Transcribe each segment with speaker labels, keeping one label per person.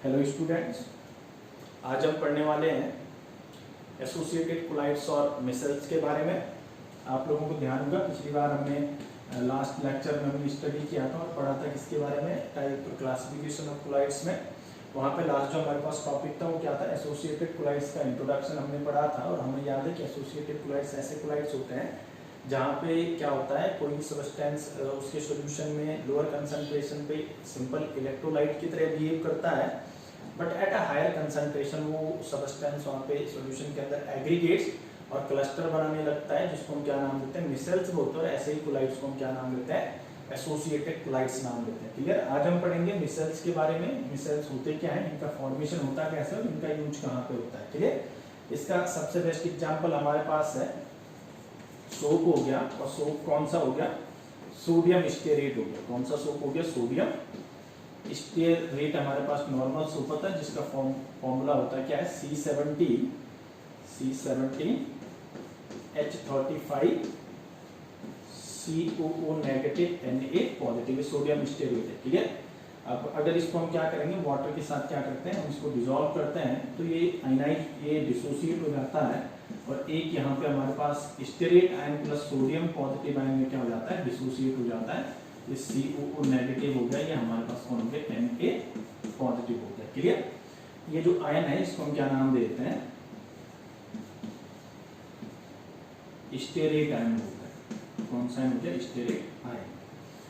Speaker 1: Hello students, आज हम पढ़ने वाले हैं एसोसिएटेड कोलाइड्स और मिसल्स के बारे में। आप लोगों को ध्यान होगा पिछली बार हमने लास्ट लेक्चर में हमने स्टडी किया था और पढ़ा था किसके बारे में, टाइप क्लासिफिकेशन ऑफ कोलाइड्स में। वहाँ पे लास्ट जो हमारे पास टॉपिक था वो क्या था, एसोसिएटेड कोलाइड्स का इंट्रोडक्शन हमने पढ़ा था। और हमें याद है कि एसोसिएटेड कोलाइड्स ऐसे कोलाइड्स होते हैं जहाँ पे क्या होता है, कोई भी सब्सटेंस उसके सॉल्यूशन में लोअर कंसंट्रेशन पे सिंपल इलेक्ट्रोलाइट की तरह बिहेव करता है, but at a higher concentration वो सब्सटेंस वहाँ पे सॉल्यूशन के अंदर एग्रीगेट्स और क्लस्टर बनाने लगता है, जिसको हम क्या नाम देते हैं, मिसल्स बोलते हैं। और ऐसे ही कोलाइड्स को हम क्या नाम देते हैं, एसोसिएटेड कोलाइड्स नाम देते हैं। क्लियर? आज हम पढ़ेंगे मिसल्स के बारे में। मिसल्स होते क्या है, इनका फॉर्मेशन होता कैसे और इनका यूज कहाँ पे होता है। क्लियर? इसका सबसे बेस्ट एग्जाम्पल हमारे पास है सोप हो गया। और सोप कौन सा हो गया, सोडियम स्टेरेट हो गया। कौन सा सोप हो गया, सोडियम स्टेरेट। हमारे पास नॉर्मल सोप होता है जिसका फॉर्मूला होता है क्या है, C70H35 COO negative Na positive, sodium stearate है। ठीक है? अब अगर इसको हम क्या करेंगे, वाटर के साथ क्या करते हैं, हम इसको डिसॉल्व करते हैं तो ये आयनाइड ये डिसोसिएट हो जाता है। और एक यहाँ पे हमारे पास stearate ion plus sodium positive ion में क्या हो जाता है, डिसोसिएट हो जाता है। ये COO नेगेटिव हो गया, ये हमारे पास कौन हो गया, Na पॉजिटिव हो गया। क्लियर? ये जो आयन है इसको हम क्या नाम देते हैं, स्टेरेट आयन होता है। कौन सा आयन हो गया, स्टेरेट आयन।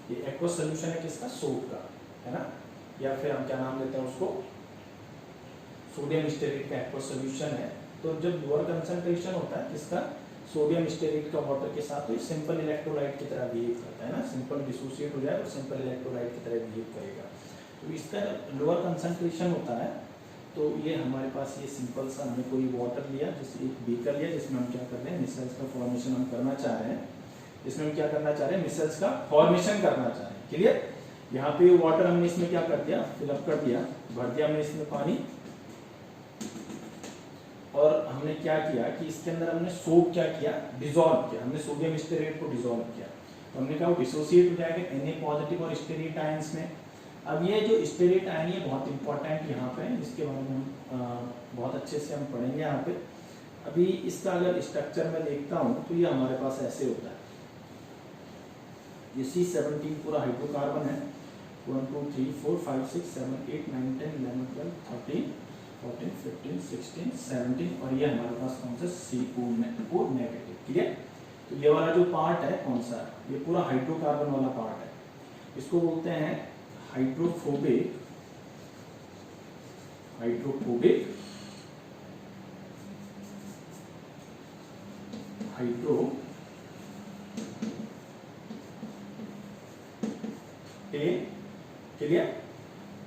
Speaker 1: ये एक्वस सॉल्यूशन है किसका, सोप का, है ना। या फिर हम क्या नाम देते हैं उसको, सोडियम स्टेरेट का एक्वस सॉल्यूशन है। तो जब लोअर कंसंट्रेशन होता है किसका, सोडियम स्टेरेट का वाटर के साथ, तो सिंपल इलेक्ट्रोलाइट की तरह बिहेव करता है ना, सिंपल डिसोसिएट हो जाए और सिंपल इलेक्ट्रोलाइट की तरह बिहेव करेगा। तो इसका लोअर कंसंट्रेशन होता है तो ये हमारे पास ये सिंपल सा, हमने कोई वाटर लिया, जैसे एक बीकर लिया जिसमें हम क्या कर रहे हैं, मिसल्स का फॉर्मेशन हम करना चाह रहे हैं। जिसमें हम क्या करना चाह रहे हैं, मिसल्स का फॉर्मेशन करना चाह रहे हैं। क्लियर? यहाँ पे वाटर हमने इसमें क्या कर दिया, फिलअप कर दिया, भर दिया हमने इसमें पानी। और हमने क्या किया कि इसके अंदर हमने सोप क्या किया, डिसॉल्व किया। हमने सोडियम स्टेरेट को डिसॉल्व किया तो हमने कहा वो डिसोसिएट हो जाएगा Na पॉजिटिव और स्टेरेट आयंस में। अब ये जो स्टेरेट आयन ये बहुत इंपॉर्टेंट यहाँ पे है, इसके बारे में हम बहुत अच्छे से हम पढ़ेंगे यहाँ पे। अभी इसका अगर स्ट्रक्चर में देखता हूँ तो ये हमारे पास ऐसे होता है। ये C17 पूरा हाइड्रोकार्बन है, 1 2 3 4 5 6 7 8 9 10 11 12 13 14 15 16 17 और ये हमारे पास कौन सा, CO नेगेटिव। क्लियर? तो ये वाला जो पार्ट है कौन सा, ये पूरा हाइड्रोकार्बन वाला पार्ट है। इसको बोलते हैं हाइड्रोफोबिक क्लियर?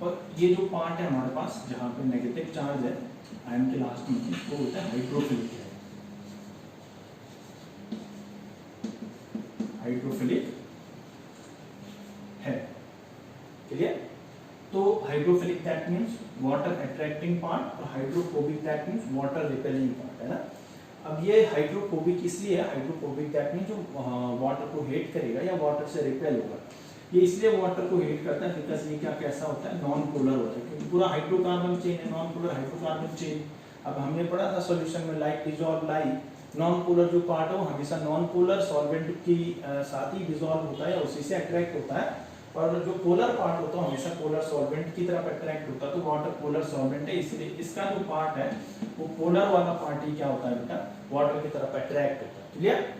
Speaker 1: और ये जो पार्ट है हमारे पास जहाँ पे नेगेटिव चार्ज है आयन के लास्ट में, वो होता है हाइड्रोफिलिक है। क्लियर? तो hydrophilic that means water attracting part और hydrophobic that means water repelling part, है ना। अब ये हाइड्रोफोबिक इसलिए है, हाइड्रोफोबिक दैट मींस जो वाटर को हेट करेगा या वाटर से रिपेल होगा। ये इसलिए वाटर को हीट करता है बिकॉज ये क्या कैसा होता है, नॉन पोलर होता है, क्योंकि पूरा हाइड्रोकार्बन चेन है, नॉन पोलर हाइड्रोकार्बन चेन। अब हमने पढ़ा था सॉल्यूशन में like dissolve like, non polar जो पार्ट है वो हमेशा नॉन पोलर सॉल्वेंट की साथ ही डिसॉल्व होता है, उसी से अट्रैक्ट होता है। और जो पोलर पार्ट होता है हमेशा पोलर सॉल्वेंट की तरफ अट्रैक्ट होता है। तो वाटर पोलर सॉल्वेंट है, इसलिए इसका जो पार्ट है वो पोलर वाला पार्ट ही क्या होता है बेटा, वाटर की तरफ अट्रैक्ट होता है। क्लियर?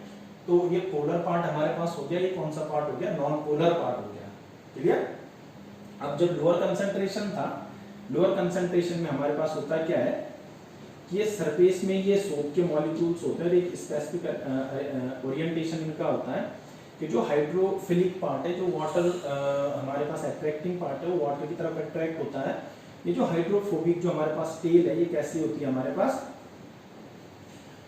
Speaker 1: तो ये पोलर पार्ट हमारे पास हो गया, ये कौन सा पार्ट हो गया, नॉन पोलर पार्ट हो गया। क्लियर? अब जब लोअर कंसंट्रेशन था, लोअर कंसंट्रेशन में हमारे पास होता क्या है कि ये सरफेस में ये सोप के मॉलिक्यूल्स होते हैं और एक स्पेसिफिक ओरिएंटेशन इनका होता है कि जो हाइड्रोफिलिक पार्ट है, जो वाटर हमारे पास अट्रैक्टिंग पार्ट है, वो वाटर की तरफ अट्रैक्ट होता है। ये जो हाइड्रोफोबिक जो हमारे पास टेल है, ये कैसी होती है, हमारे पास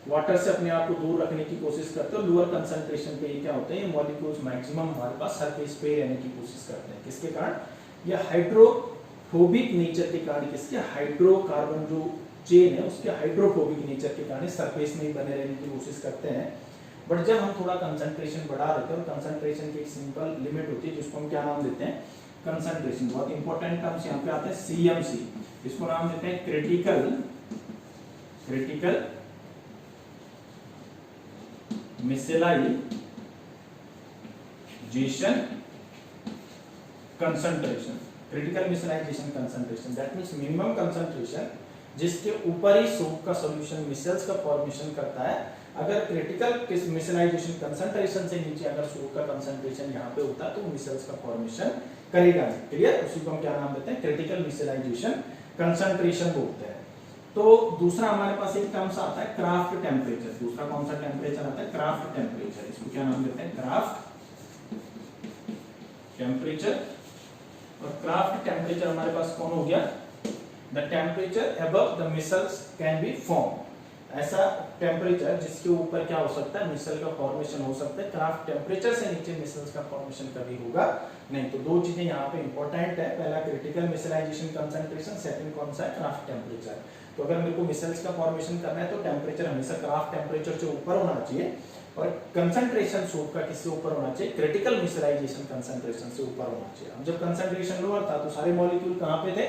Speaker 1: वाटर से अपने आप को दूर रखने की कोशिश करते हैं। लोअर कंसंट्रेशन पे ये क्या होता है, ये मॉलिक्यूल्स मैक्सिमम हमारे पास सरफेस पे रहने की कोशिश करते हैं। किसके कारण, ये हाइड्रोफोबिक नेचर के कारण, किसके, हाइड्रोकार्बन जो चेन है उसके हाइड्रोफोबिक नेचर के कारण सरफेस में ही बने रहने की कोशिश करते हैं। बट जब हम थोड़ा कंसंट्रेशन बढ़ा देते हैं, और कंसंट्रेशन की एक सिंपल लिमिट होती है जिसको हम क्या नाम देते हैं, कंसंट्रेशन, बहुत इंपॉर्टेंट टर्म्स यहाँ पे आते हैं, CMC, इसको नाम देते हैं critical micellization concentration, critical micellization concentration, that means minimum concentration जिसके ऊपर ही सोप का सॉल्यूशन मिसल्स का फॉर्मेशन करता है। अगर क्रिटिकल मिसलाइजेशन कंसंट्रेशन से नीचे अगर सोप का कंसंट्रेशन यहाँ पे होता है तो मिसल्स का फॉर्मेशन करेगा। क्लियर, उसी को हम क्या नाम देते हैं, क्रिटिकल मिसलाइजेशन कंसंट्रेशन बोलते हैं। तो दूसरा हमारे पास एक टर्म्स आता है क्राफ्ट टेम्परेचर। दूसरा कौन सा टेम्परेचर आता है, क्राफ्ट टेम्परेचर, इसको क्या नाम देते हैं, क्राफ्ट टेम्परेचर। और क्राफ्ट टेम्परेचर हमारे पास कौन हो गया, the temperature above the micelles can be form, ऐसा टेम्परेचर जिसके ऊपर क्या हो सकता है, मिसल का फॉर्मेशन हो सकता है। क्राफ्ट टेम्परेचर से नीचे मिसल्स का फॉर्मेशन कभी होगा नहीं। तो दो चीजें यहाँ पे इंपॉर्टेंट है, पहला क्रिटिकल मिसलाइजेशन कंसंट्रेशन, सेकंड कौन सा है, क्राफ्ट टेम्परेचर। तो अगर मेरे को मिसल्स का फॉर्मेशन करना है तो टेम्परेचर हमेशा क्राफ्ट टेम्परेचर से ऊपर होना चाहिए, और कंसंट्रेशन सोप का किससे ऊपर होना चाहिए, क्रिटिकल मिसलाइजेशन कंसंट्रेशन से ऊपर होना चाहिए। अब जब कंसंट्रेशन लोअर था तो सारे मॉलिक्यूल कहाँ पे थे,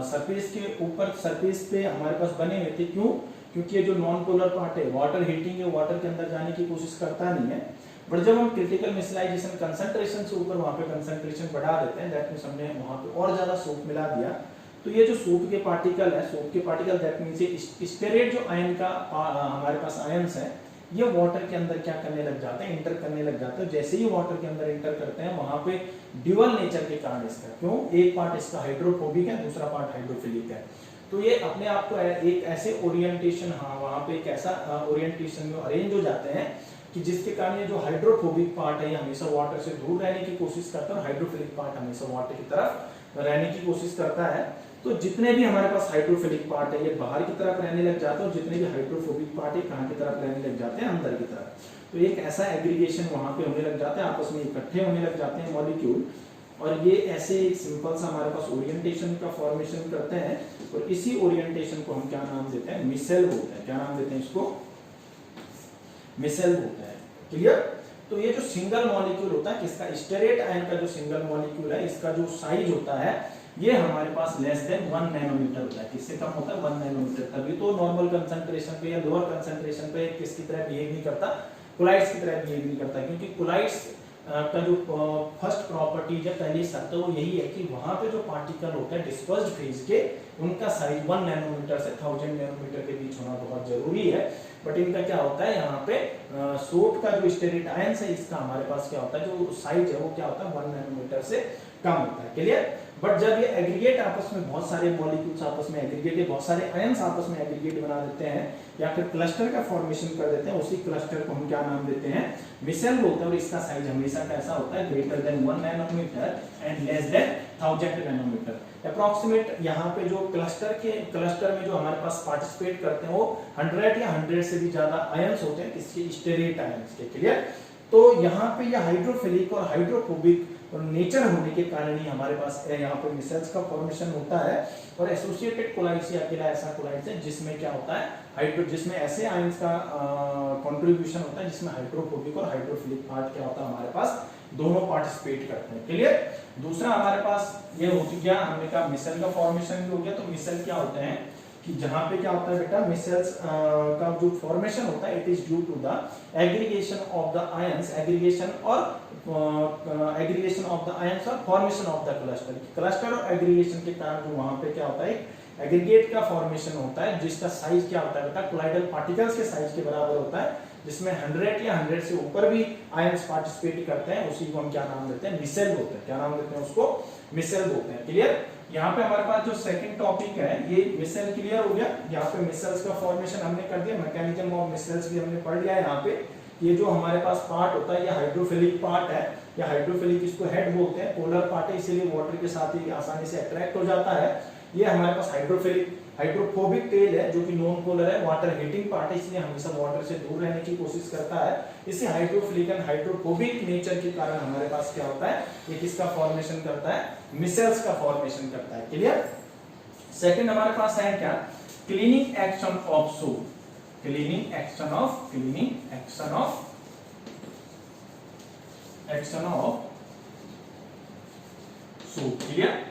Speaker 1: सरफेस के ऊपर, सरफेस पे हमारे पास बने हुए थे। क्यों, क्योंकि ये जो नॉन पोलर पार्ट है, वाटर हीटिंग है, वाटर के अंदर जाने की कोशिश करता नहीं है। बट जब हम क्रिटिकल मिसलाइजेशन कंसंट्रेशन से ऊपर वहां पे कंसंट्रेशन बढ़ा देते हैं, दैट मींस हमने वहां पे और ज्यादा सोप मिला दिया, तो ये जो सोप के पार्टिकल है, सोप के पार्टिकल दैट मींस ये स्टेरेट जो आयन का हमारे पास आयंस है, ये वाटर के अंदर क्या करने लग जाते हैं, इंटर करने लग जाते हैं। जैसे ही वाटर के अंदर इंटर करते हैं वहां पे ड्यूअल नेचर के कारण इसका, क्यों, एक पार्ट इसका हाइड्रोफोबिक है, दूसरा पार्ट हाइड्रोफिलिक है, तो ये अपने आप को एक ऐसे ओरिएंटेशन, हाँ वहां पे एक ऐसा ओरिएंटेशन में अरेंज हो जाते हैं कि जिसके कारण ये जो हाइड्रोफोबिक पार्ट है ये हमेशा वाटर से दूर रहने की कोशिश करता है, और हाइड्रोफिलिक पार्ट हमेशा वाटर की तरफ रहने की कोशिश करता है। तो जितने भी हमारे पास हाइड्रोफिलिक पार्ट है ये बाहर की तरफ रहने लग जाते हैं, और जितने भी हाइड्रोफोबिक पार्ट है कहाँ की तरफ रहने लग जाते हैं, अंदर की तरफ। तो एक ऐसा एग्रीगेशन वहां पे होने लग जाते हैं, आपस में इकट्ठे होने लग जाते हैं मॉलिक्यूल, और ये ऐसे एक सिंपल सा हमारे पास ओरिएंटेशन का फॉर्मेशन करते हैं, और इसी ओरिएंटेशन को हम क्या नाम देते हैं, मिसेल बोलते हैं। क्या नाम देते हैं इसको, मिसेल बोलते हैं। क्लियर। तो ये जो सिंगल मॉलिक्यूल होता है किसका, स्टेरेट आयन का जो सिंगल मॉलिक्यूल है, इसका जो साइज होता है ये हमारे पास लेस देन 1 नैनोमीटर होता है। किससे कम होता है, 1 नैनोमीटर। तभी तो नॉर्मल कंसंट्रेशन पे या लोअर कंसंट्रेशन पे किसकी तरह बिहेव नहीं करता, कोलाइड्स की तरह बिहेव नहीं करता, क्योंकि कोलाइड्स का जो फर्स्ट प्रॉपर्टी है, पहली शर्त है, वो यही है कि वहां पे जो पार्टिकल होते हैं डिस्पर्स्ड फेज के, उनका साइज 1 नैनोमीटर से 1000 नैनोमीटर के बीच होना बहुत जरूरी है। बट इनका क्या होता है, यहाँ पे सोप का जो स्टेरेट आयन है इसका हमारे पास क्या होता है, जो साइज है वो क्या होता है, 1 नैनोमीटर से कम होता है। क्लियर। बट जब ये एग्रीगेट आपस में, बहुत सारे मॉलिक्यूल्स आपस में एग्रीगेट, बहुत सारे आयंस आपस में एग्रीगेट बना देते हैं, या फिर क्लस्टर का फॉर्मेशन कर देते हैं, उसी क्लस्टर को हम क्या नाम देते हैं, मिसेल बोलते हैं। और इसका साइज हमेशा कैसा होता है, greater than 1 nanometre and less than 1000 nanometre. Approximate यहाँ पे जो क्लस्टर में जो हमारे पास पार्टिसिपेट करते हैं वो 100 या 100 से भी ज्यादा आयंस होते हैं, इसके स्टेरेट आयंस के। क्लियर। तो यहाँ पे यह हाइड्रोफिलिक और हाइड्रोफोबिक और नेचर होने के कारण ही हमारे पास यहाँ पे मिसल्स का फॉर्मेशन होता है। और एसोसिएटेड कोलाइड्स या अकेला ऐसा कोलाइड्स है जिसमें क्या होता है, जिसमें ऐसे आयंस का कंट्रीब्यूशन होता है जिसमें हाइड्रोफोबिक और हाइड्रोफिलिक पार्ट क्या होता है, हमारे पास दोनों पार्टिसिपेट करते हैं। क्लियर। दूसरा हमारे पास ये हो गया, हमने कहा मिसल का फॉर्मेशन भी हो गया। तो मिसल क्या होते हैं कि जहां पे क्या होता है बेटा, मिसल्स का जो फॉर्मेशन होता है, it is due to the aggregation of the ions, aggregation of the ions और formation of the cluster. Cluster और एग्रीगेशन के कारण जो वहां पे क्या होता है, एग्रीगेट का फॉर्मेशन होता है, जिसका साइज क्या होता है बेटा, कोलाइडल पार्टिकल्स के साइज के बराबर होता है, जिसमें 100 या 100 से ऊपर भी आयंस पार्टिसिपेट करते हैं, उसी को हम क्या नाम देते हैं, मिसेल बोलते हैं। क्या नाम देते हैं उसको, मिसेल बोलते हैं। क्लियर। यहाँ पे हमारे पास जो सेकंड टॉपिक है ये मिसेल क्लियर हो गया। यहाँ पे मिसेल्स का फॉर्मेशन हमने कर दिया, मैकेनिज्म ऑफ मिसेल्स भी हमने पढ़ लिया है। यहाँ पे ये जो हमारे पास पार्ट होता है ये हाइड्रोफिलिक पार्ट है, या हाइड्रोफिलिक इसको हेड बोलते हैं, पोलर पार्ट है इसीलिए वाटर के साथ ही आसानी से अट्रैक्ट हो जाता है। ये हमारे पास हाइड्रोफोबिक टेल है जो कि नॉन पोलर है, वाटर हीटिंग पार्ट है इसलिए हमेशा वाटर से दूर रहने की कोशिश करता है। इसी हाइड्रोफिलिक एंड हाइड्रोफोबिक नेचर के कारण हमारे पास क्या होता है, ये किसका फॉर्मेशन करता है, मिसेल्स का फॉर्मेशन करता है। क्लियर। सेकंड हमारे पास है क्या, cleaning action of soap. Cleaning action of soap. Clear?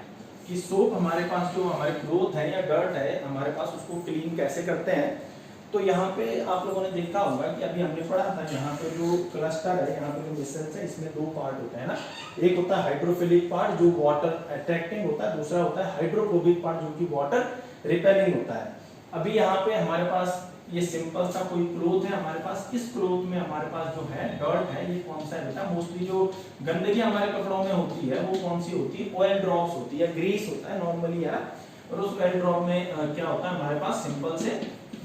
Speaker 1: कि सोप हमारे पास जो हमारे क्लोथ है या डर्ट है हमारे पास, उसको क्लीन कैसे करते हैं। तो यहाँ पे आप लोगों ने देखा होगा कि अभी हमने पढ़ा था, यहाँ पे जो क्लस्टर है, यहाँ पे जो मिसल्स है, इसमें दो पार्ट होते हैं ना। एक होता है हाइड्रोफिलिक पार्ट जो वाटर अट्रैक्टिंग होता है, दूसरा होता है हाइड्रोफोबिक पार्ट जो कि वाटर रिपेलिंग होता है। अभी यहाँ पे हमारे पास ये सिंपल सा कोई क्लोथ है हमारे पास, इस क्लोथ में हमारे पास जो है डर्ट है, ये कौन सा है बेटा, मोस्टली जो गंदगी हमारे कपड़ों में होती है वो कौन सी होती है, ऑयल ड्रॉप्स होती है, ग्रीस होता है नॉर्मली यार। और उस ऑयल ड्रॉप में क्या होता है हमारे पास, सिंपल से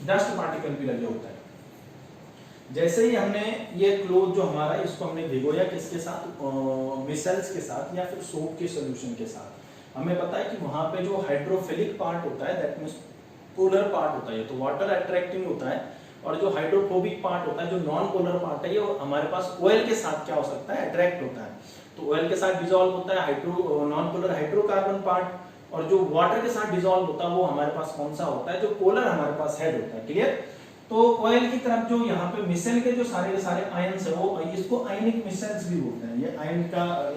Speaker 1: डस्ट पार्टिकल भी लगे होता है। जैसे ही हमने ये क्लोथ जो हमारा, इसको हमने भिगोया किसके साथ, मिसल्स के साथ या फिर सोप के सॉल्यूशन के साथ। हमें पता है कि वहां पे जो हाइड्रोफिलिक पार्ट होता है, दैट मींस पोलर पार्ट होता है, तो वाटर अट्रैक्टिंग होता है। और जो हाइड्रोफोबिक पार्ट होता है, जो नॉन पोलर पार्ट है, ये हमारे पास ऑयल के साथ क्या हो सकता है, अट्रैक्ट होता है। तो ऑयल के साथ डिसॉल्व होता है नॉन पोलर हाइड्रोकार्बन पार्ट, और जो वाटर के साथ डिसॉल्व होता है वो हमारे पास कौन सा होता है, जो पोलर हमारे पास हेड होता है। क्लियर? तो ऑयल की तरफ जो यहाँ पे मिसल के जो सारे के सारे आयंस है, वो इसको आयनिक मिसल्स भी बोलते हैं। ये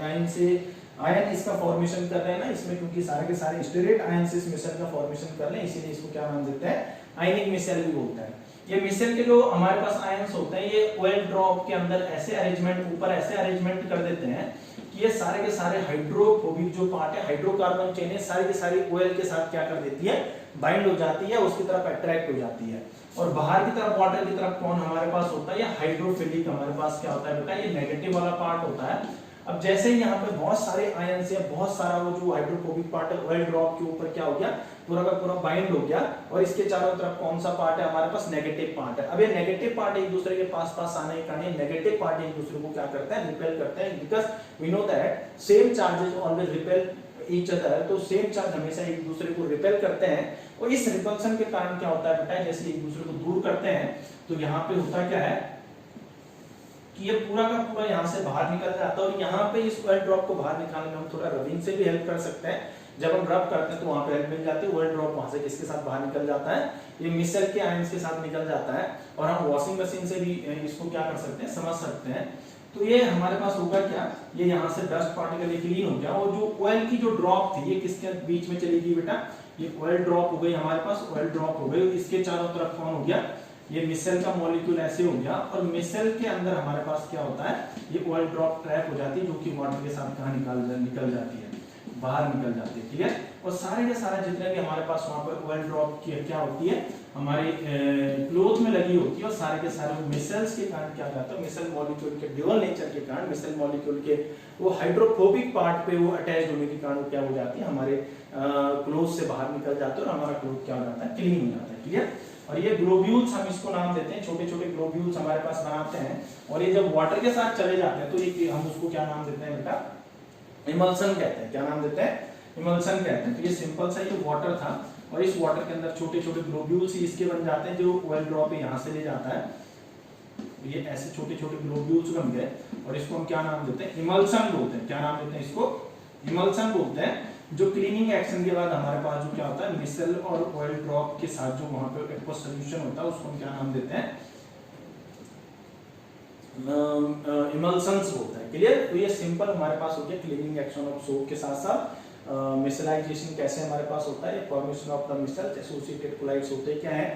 Speaker 1: आयन से आयन इसका फॉर्मेशन कर रहे हैं ना इसमें, क्योंकि सारे के सारे स्टेरेट आयन से इस मिसल का फॉर्मेशन कर रहे हैं, इसीलिए इसको क्या नाम देते हैं, आयनिक मिसल भी बोलते हैं। ये मिसल के जो हमारे पास आयंस होते हैं, ये ऑयल ड्रॉप के अंदर ऐसे अरेंजमेंट, ऊपर ऐसे अरेंजमेंट कर देते हैं कि ये सारे के सारे हाइड्रोफोबिक जो पार्ट है, हाइड्रोकार्बन चेन है, सारी के सारी ऑयल के साथ क्या कर देती है, बाइंड हो जाती है, उसकी तरफ अट्रैक्ट हो जाती है। और बाहर की तरफ वाटर की तरफ कौन हमारे पास होता है, ये हाइड्रोफिलिक हमारे पास क्या होता है बेटा, ये नेगेटिव वाला पार्ट होता है। अब जैसे ही यहाँ पे बहुत सारे आयन से बहुत सारा वो जो हाइड्रोफोबिक पार्ट है ऑयल ड्रॉप के ऊपर क्या हो गया, पूरा का पूरा बाइंड हो गया, और इसके चारों तरफ कौन सा पार्ट है हमारे पास, नेगेटिव पार्ट है। अब ये नेगेटिव पार्ट एक दूसरे के पास आने के कारण नेगेटिव पार्ट एक दूसरे को क्या करते हैं, रिपेल करते हैं, because we know that same charges always repel each other. तो सेम चार्ज हमेशा एक दूसरे को रिपेल करते हैं, और इस रिपल्शन के कारण क्या होता है बेटा, जैसे एक दूसरे को दूर करते हैं तो यहाँ पे होता क्या है कि ये पूरा का पूरा यहाँ से बाहर निकल जाता है। और यहाँ पे इस ऑयल ड्रॉप को बाहर निकालने में हम थोड़ा रबिंग से भी हेल्प कर सकते हैं। जब हम रब करते हैं तो वहां पे हेल्प मिल जाती है, ऑयल ड्रॉप वहां से किसके साथ बाहर निकल जाता है, ये मिसल के आयंस के साथ निकल जाता है। और हम वॉशिंग मशीन से भी इसको क्या कर सकते हैं, समझ सकते हैं। तो ये हमारे पास होगा क्या, ये यहाँ से डस्ट पार्टिकल क्लीन हो गया, और जो ऑयल की जो ड्रॉप थी ये किसके बीच में चली गई बेटा, ये ऑयल ड्रॉप हो गई हमारे पास, ऑयल ड्रॉप हो गई, इसके चारों तरफ कौन हो गया, ये मिसल का मॉलिक्यूल ऐसे हो गया, और मिसल के अंदर हमारे पास क्या होता है, ये ऑयल ड्रॉप ट्रैप हो जाती है, जो कि वाटर के साथ कहाँ निकल जाती है, बाहर निकल जाती है। ठीक है? और सारे के सारे जितने भी हमारे पास वहां पर ऑयल ड्रॉप की क्या होती है, हमारे क्लोथ में लगी होती है, और सारे के सारे मिसल्स के कारण क्या जाता है, मिसल मॉलिक्यूल के ड्यूअल नेचर के कारण, मिसल मॉलिक्यूल के वो हाइड्रोफोबिक पार्ट पे वो अटैच होने के कारण क्या हो जाती है, हमारे क्लोथ से बाहर निकल जाते हैं, और हमारा क्लोथ क्या हो जाता है, क्लीन हो जाता है। क्लियर? और ये ग्लोब्यूल्स हम इसको नाम देते हैं, छोटे छोटे ग्लोब्यूल्स हमारे पास बनाते हैं, और ये जब वाटर के साथ चले जाते हैं तो ये हम उसको क्या नाम देते हैं बेटा, इमल्सन कहते हैं। क्या नाम देते हैं, इमल्सन कहते हैं। तो ये सिंपल सा ये वाटर था, और इस वाटर के अंदर छोटे छोटे ग्लोब्यूल्स इसके बन जाते हैं, जो ऑयल ड्रॉप यहाँ से ले जाता है, ये ऐसे छोटे छोटे ग्लोब्यूल्स बन गए, और इसको हम क्या नाम देते हैं, इमल्सन बोलते हैं। क्या नाम देते हैं इसको, इमल्सन बोलते हैं। जो क्लीनिंग एक्शन के बाद हमारे पास जो क्या होता है, मिसल और ऑयल ड्रॉप के साथ जो वहां पे एक्वस सॉल्यूशन होता है, उसको हम क्या नाम देते हैं, इमल्सन्स बोलते हैं। क्लियर? तो ये सिंपल हमारे पास हो गया क्लीनिंग एक्शन ऑफ सोप के साथ साथ मिसलाइजेशन कैसे हमारे पास होता है, formation of the micelles, associated colloids होते क्या है,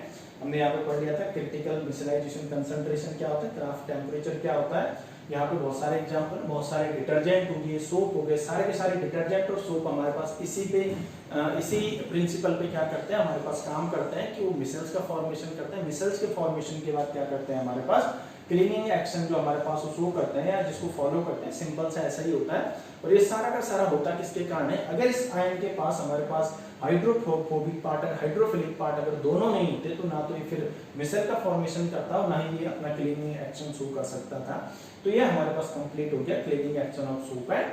Speaker 1: हमने यहाँ पे पढ़ लिया था। क्रिटिकल मिसलाइजेशन कंसंट्रेशन क्या होता है, क्राफ्ट टेम्परेचर क्या होता है, यहाँ पे बहुत सारे एग्जांपल, बहुत सारे डिटर्जेंट हो गए, सोप हो गए, सारे के सारे डिटर्जेंट और सोप हमारे पास इसी प्रिंसिपल पे क्या करते हैं, हमारे पास काम करते हैं कि वो मिसल्स का फॉर्मेशन करते हैं। मिसल्स के फॉर्मेशन के बाद क्या करते हैं, हमारे पास क्लीनिंग एक्शन जो हमारे पास शो करते हैं या जिसको फॉलो करते हैं, सिंपल सा ऐसा ही होता है। और ये सारा का सारा होता है किसके कारण है, अगर इस आयन के पास हमारे पास हाइड्रोफोबिक पार्ट और हाइड्रोफिलिक पार्ट अगर दोनों नहीं होते तो ना तो ये फिर मिसल का फॉर्मेशन करता और ना ही ये अपना क्लीनिंग एक्शन शो कर सकता था। तो ये हमारे पास कंप्लीट हो गया cleaning action of soap and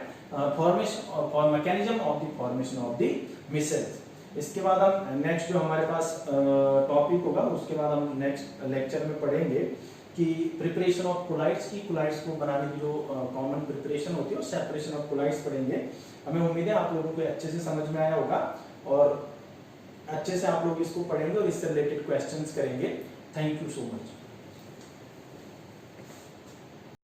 Speaker 1: formation और mechanism of the formation of the micelles. इसके बाद हम नेक्स्ट जो हमारे पास टॉपिक होगा उसके बाद हम नेक्स्ट लेक्चर में पढ़ेंगे कि प्रिपरेशन ऑफ कोलाइड्स की, कोलाइड्स को बनाने की जो कॉमन प्रिपरेशन होती है और सेपरेशन ऑफ कोलाइड्स पढ़ेंगे। हमें उम्मीद है आप लोगों को अच्छे से समझ में आया होगा और अच्छे से आप लोग इसको पढ़ेंगे और इससे रिलेटेड क्वेश्चंस करेंगे। Thank you so much.